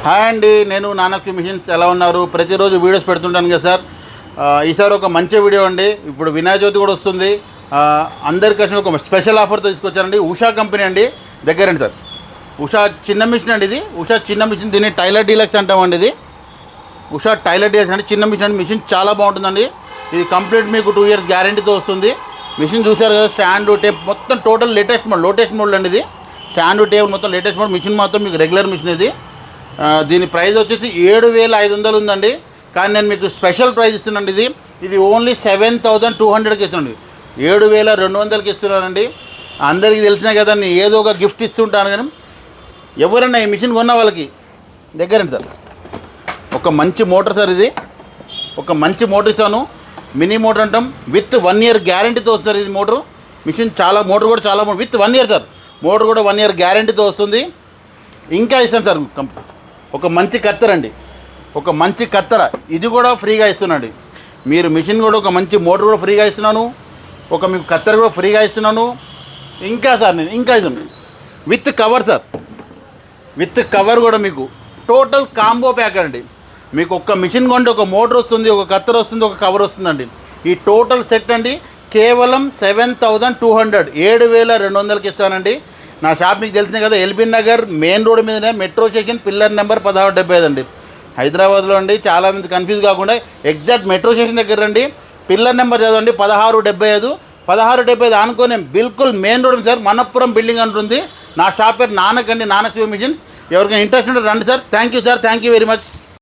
Hi అండి, నేను నానక్కి machines. ఎలా ఉన్నారు? ప్రతిరోజు వీడియోస్ పెడుతుంటాను కదా సార్. ఈసారి ఒక మంచి వీడియో అండి. ఇప్పుడు వినాయక చవితి కూడా వస్తుంది. అందరికోసం ఒక స్పెషల్ ఆఫర్తో తీసుకొచ్చానండి. ఉషా కంపెనీ అండి, దగ్గరండి సార్. ఉషా చిన్న మిషన్ అండి ఇది. ఉషా చిన్న మిషన్, దీన్ని టైలర్ డీలక్స్ అంటామండి. ఇది ఉషా టైలర్ డీలక్స్ అంటే చిన్న మిషన్ అండి. మిషన్ చాలా బాగుంటుందండి. ఇది కంప్లీట్ మీకు 2 years గ్యారంటీతో వస్తుంది. మిషన్ చూసారు కదా, స్టాండ్ టేప్ మొత్తం టోటల్ లేటెస్ట్ మోడల్ అండి. ఇది స్టాండ్ టేబుల్ మొత్తం లేటెస్ట్ మోడల్. మిషన్ మాత్రం మీకు రెగ్యులర్ మిషన్ ఇది. దీని ప్రైస్ వచ్చేసి 7,500 ఉందండి. కానీ నేను మీకు స్పెషల్ ప్రైస్ ఇస్తున్నానండి. ఇది ఓన్లీ 7,200కి ఇస్తున్నాను. 7,200కి ఇస్తున్నానండి. అందరికీ తెలిసినా కదా, నేను ఏదో ఒక గిఫ్ట్ ఇస్తుంటాను. కానీ ఎవరైనా ఈ మిషన్ కొన్న వాళ్ళకి దగ్గరండి సార్, ఒక మంచి మోటార్ సార్. ఇది ఒక మంచి మోటార్ ఇస్తాను. మినీ మోటార్ అంటాం. విత్ 1 year గ్యారంటీతో వస్తుంది ఇది మోటారు. మిషన్ మోటార్ కూడా చాలా విత్ 1 year సార్. మోటార్ కూడా 1 year గ్యారంటీతో వస్తుంది. ఇంకా ఇస్తాను సార్ ఒక మంచి కత్తెర అండి. ఒక మంచి కత్తెర ఇది కూడా ఫ్రీగా ఇస్తున్నాండి. మీరు మిషన్ కూడా, ఒక మంచి మోటార్ కూడా ఫ్రీగా ఇస్తున్నాను. ఒక మీకు కత్తెర కూడా ఫ్రీగా ఇస్తున్నాను. ఇంకా సార్ నేను ఇంకా ఇస్తాను with cover sir. With cover కూడా మీకు టోటల్ కాంబో ప్యాక్ అండి. మీకు ఒక మిషన్ కొంటే ఒక మోటార్ వస్తుంది, ఒక కత్తెర వస్తుంది, ఒక కవర్ వస్తుందండి. ఈ టోటల్ సెట్ అండి కేవలం 7,200, 7,200కి ఇస్తానండి. నా షాప్ మీకు తెలిసిందే కదా, ఎల్బీ నగర్ మెయిన్ రోడ్ మీదనే, మెట్రో స్టేషన్, పిల్లర్ నెంబర్ 1675 అండి. హైదరాబాద్లో అండి. చాలామంది కన్ఫ్యూజ్ కాకుండా ఎగ్జాక్ట్ మెట్రో స్టేషన్ దగ్గర రండి. పిల్లర్ నెంబర్ చదవండి 1675. 1675 అనుకోని బిల్కుల్ main road sir. Manappuram building అంటుంది. నా షాప్ పేరు నానక్ అండి, నానక్ మిషన్. ఎవరికైనా ఇంట్రెస్ట్ ఉంటే రండి sir. Thank you sir, thank you very much.